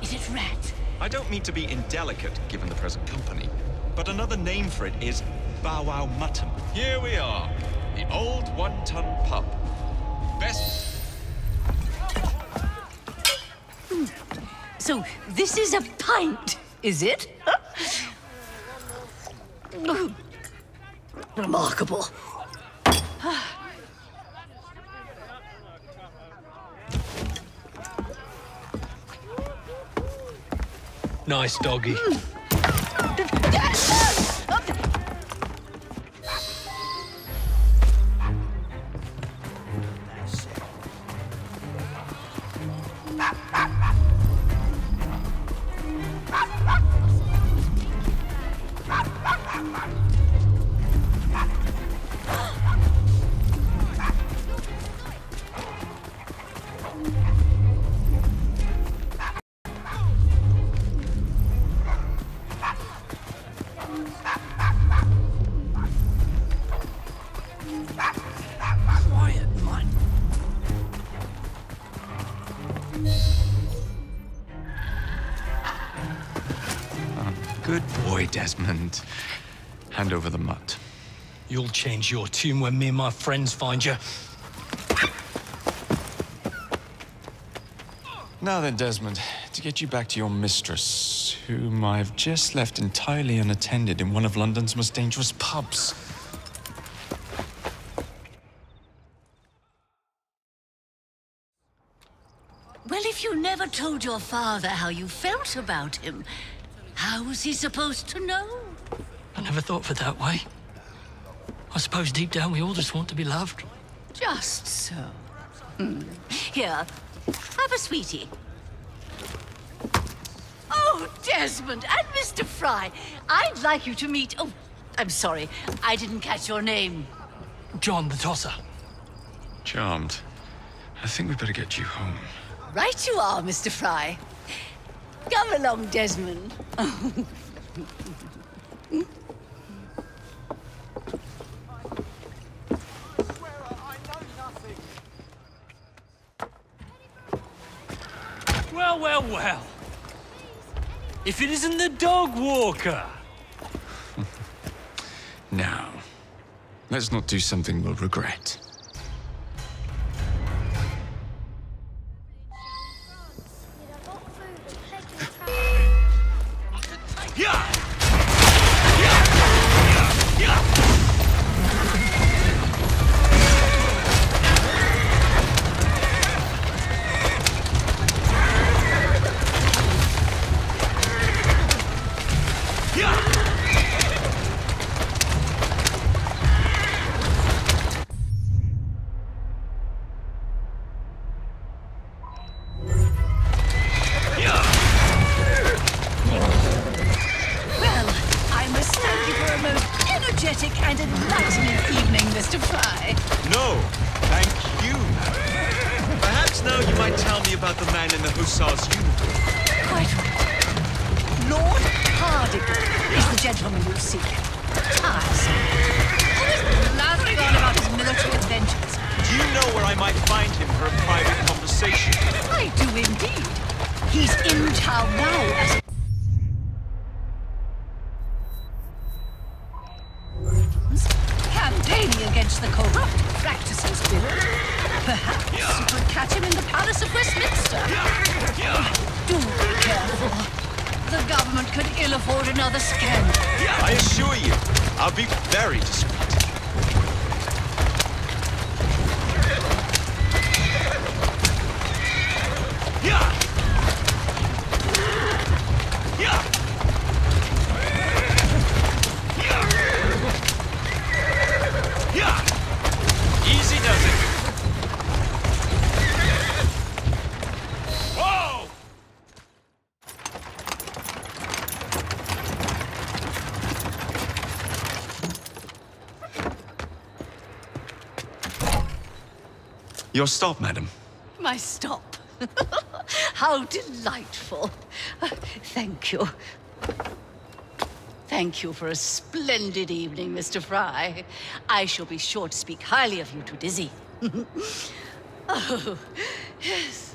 Is it rat? I don't mean to be indelicate, given the present company, but another name for it is Bow Wow Mutton. Here we are, the old one-ton pub. Best... So, this is a pint, is it? Remarkable. Nice doggy. Good boy, Desmond. Hand over the mutt. You'll change your tune when me and my friends find you. Now then, Desmond, to get you back to your mistress, whom I've just left entirely unattended in one of London's most dangerous pubs. Well, if you never told your father how you felt about him, how was he supposed to know? I never thought of it that way. I suppose deep down we all just want to be loved. Just so. Here, have a sweetie. Oh, Desmond and Mr. Fry, I'd like you to meet... Oh, I'm sorry, I didn't catch your name. John the Tosser. Charmed. I think we better get you home. Right you are, Mr. Fry. Come along, Desmond. Well, well, well. If it isn't the dog walker. Now, let's not do something we'll regret. And enlightening evening, Mr. Fry. No, thank you. Perhaps now you might tell me about the man in the hussar's uniform. Quite right. Lord Cardigan is the gentleman you seek. Tiresome. Always blathering on about his military adventures. Do you know where I might find him for a private conversation? I do indeed. He's in town now as campaigning against the corrupt practices bill. Perhaps you could catch him in the Palace of Westminster. Do be careful. The government could ill afford another scandal. I assure you, I'll be very discreet. Easy Your stop, madam. My stop. How delightful. Thank you. Thank you for a splendid evening, Mr. Fry. I shall be sure to speak highly of you to Dizzy. Oh, yes.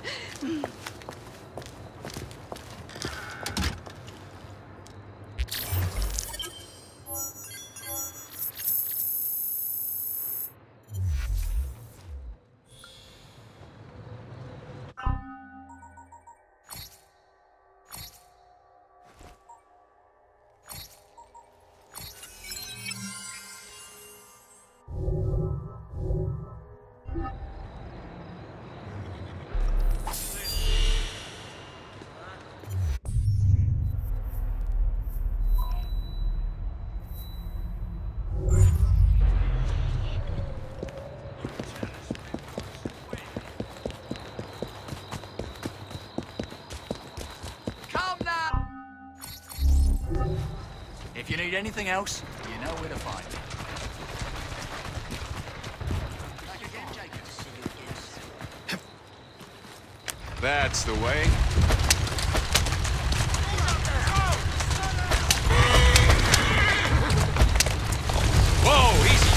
If you need anything else, you know where to find me. That's the way. Whoa, easy.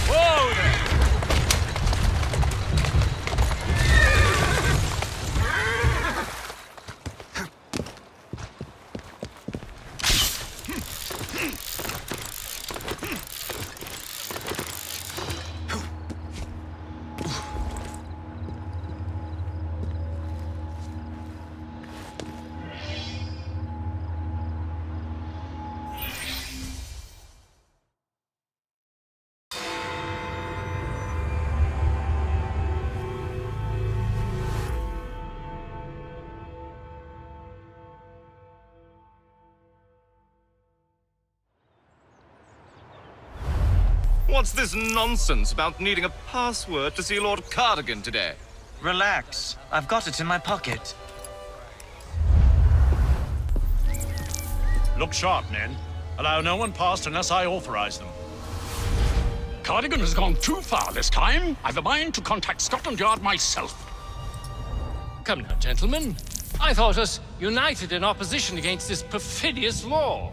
Whoa there. What's this nonsense about needing a password to see Lord Cardigan today? Relax. I've got it in my pocket. Look sharp, men. Allow no one past unless I authorize them. Cardigan has gone too far this time. I've a mind to contact Scotland Yard myself. Come now, gentlemen. I thought us united in opposition against this perfidious law.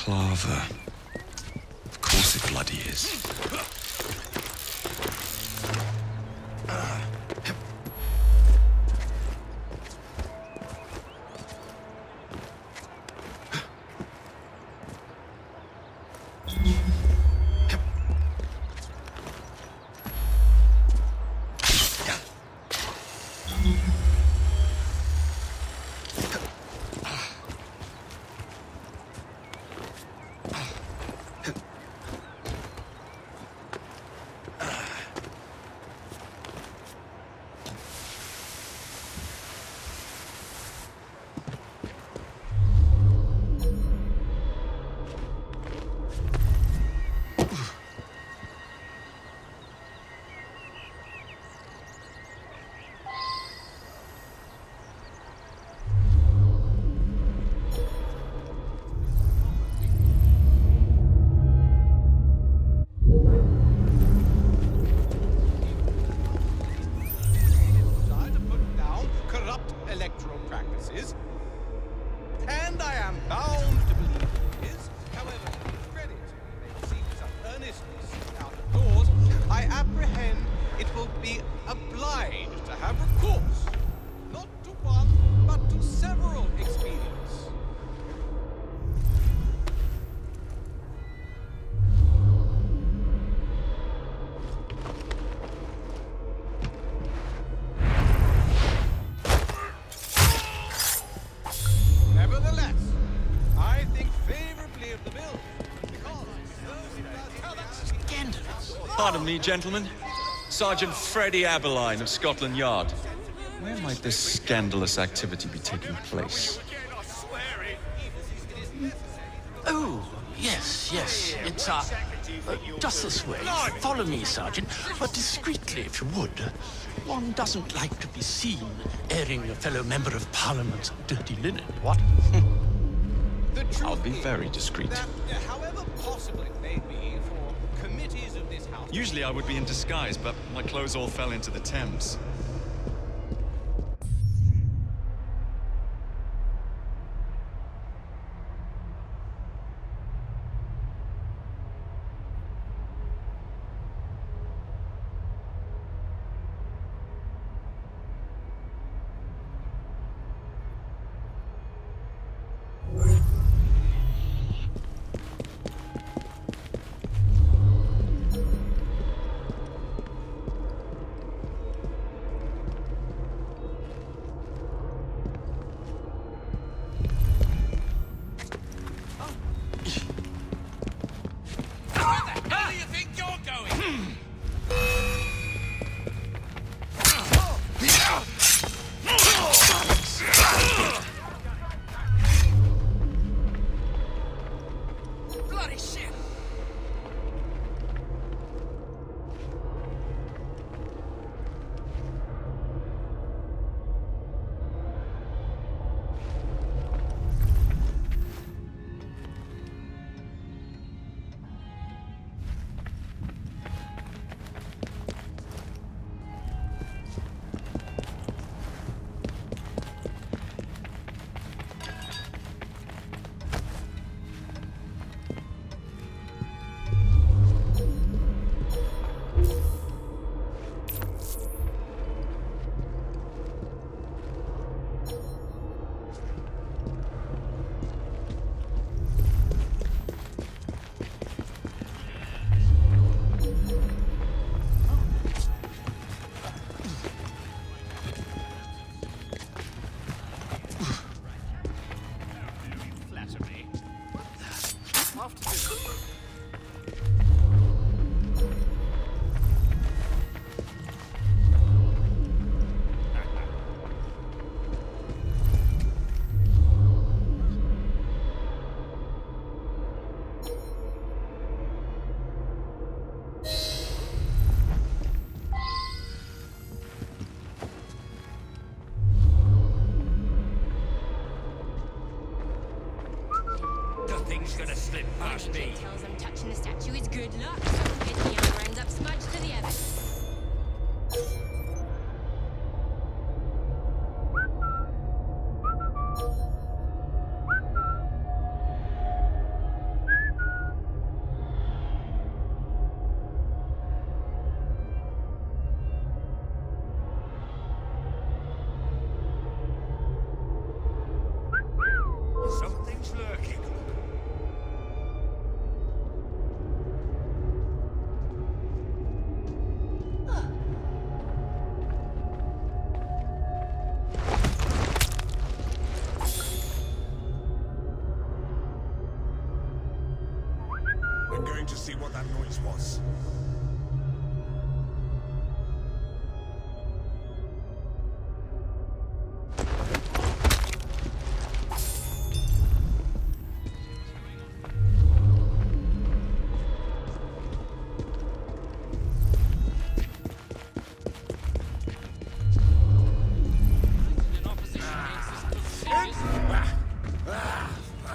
Balaclava. Of course it bloody is. And I am bound to believe it is. However, to credit they seek such earnestness out of doors, I apprehend it will be obliged to have recourse, not to one, but to several expedients. Nevertheless, I think favorably of the bill, because that's scandalous. Pardon me, gentlemen. Sergeant Freddie Aberline of Scotland Yard. Where might this scandalous activity be taking place? Oh, yes. It's, just this way. Follow me, Sergeant, but discreetly, if you would. One doesn't like to be seen airing a fellow member of Parliament's dirty linen, what? I'll be very discreet. However possible it may be for committees of this House... Usually I would be in disguise, but my clothes all fell into the Thames. Nothing's gonna slip past me. Tells them touching the statue is good luck. So get the other ends up smudged to the evidence. to see what that noise was.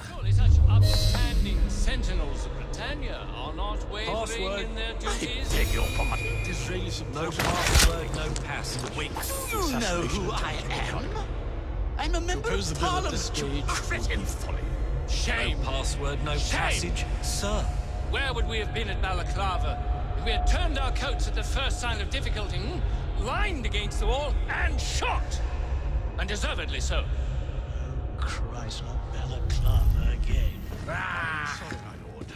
Surely such upstanding sentinels of Britannia are not wavering in their duties. Beg your pardon. Disraeli No supporters. password, no passage. Wait. You know who I am? I'm a member Compose of the bill at Parliament, this you stage. cretin. Shame. No password, no Shame. passage. Sir. Where would we have been at Balaclava if we had turned our coats at the first sign of difficulty, lined against the wall, and shot? And deservedly so. Christ, not Balaclava again. Sorry, my lord.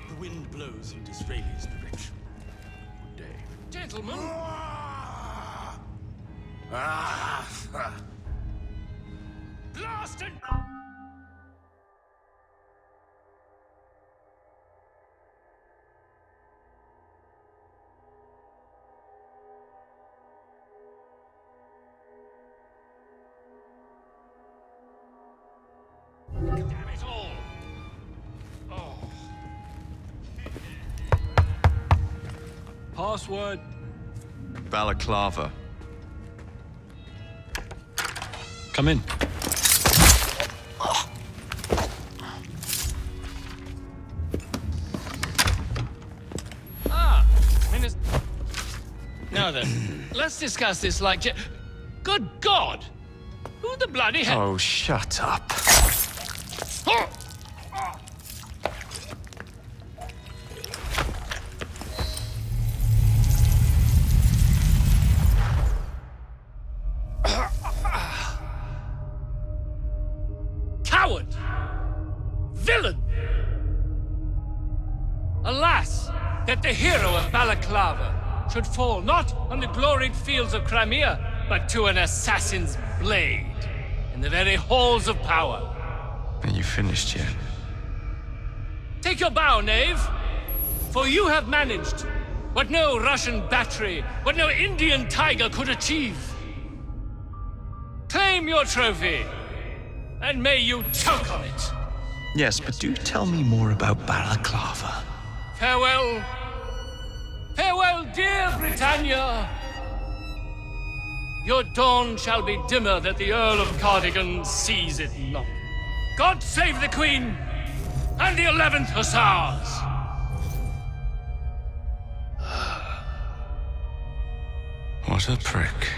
The wind blows in Disraeli's direction. Good day. Gentlemen. Blast and... Damn it all! Oh. Password. Balaclava. Come in. Ah, Minister. Now then, let's discuss this like... Good God! Who the bloody hell... Oh, shut up. Coward! Villain! Alas, that the hero of Balaclava should fall not on the gloried fields of Crimea, but to an assassin's blade in the very halls of power. Are you finished yet? Take your bow, knave, for you have managed what no Russian battery, what no Indian tiger could achieve. Claim your trophy, and may you choke on it. Yes, but do tell me more about Balaclava. Farewell. Farewell, dear Britannia. Your dawn shall be dimmer that the Earl of Cardigan sees it not. God save the Queen and the 11th Hussars! What a prick.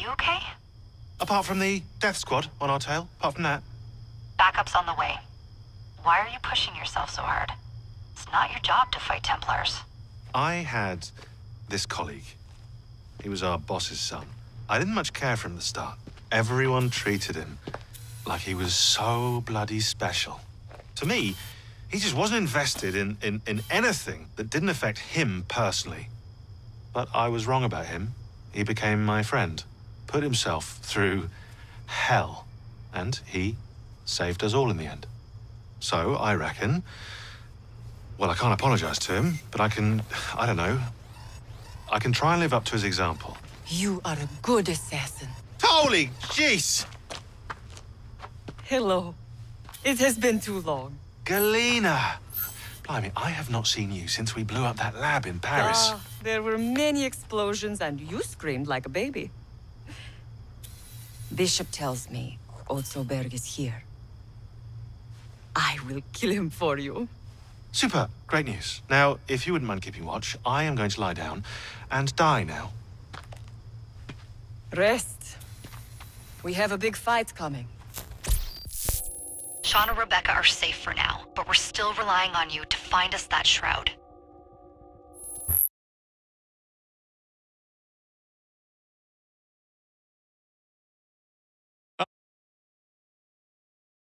you okay? Apart from the death squad on our tail, apart from that. Backup's on the way. Why are you pushing yourself so hard? It's not your job to fight Templars. I had this colleague. He was our boss's son. I didn't much care for him at the start. Everyone treated him like he was so bloody special. To me, he just wasn't invested in anything that didn't affect him personally. But I was wrong about him. He became my friend, put himself through hell, and he saved us all in the end. So I reckon, well, I can't apologize to him, but I can try and live up to his example. You are a good assassin. Holy jeez! Hello. It has been too long. Galena! Blimey, I have not seen you since we blew up that lab in Paris. There were many explosions and you screamed like a baby. Bishop tells me Otzoberg is here. I will kill him for you. Super, great news. Now, if you wouldn't mind keeping watch, I am going to lie down and die now. Rest. We have a big fight coming. Sean and Rebecca are safe for now, but we're still relying on you to find us that shroud.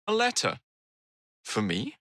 A letter? For me?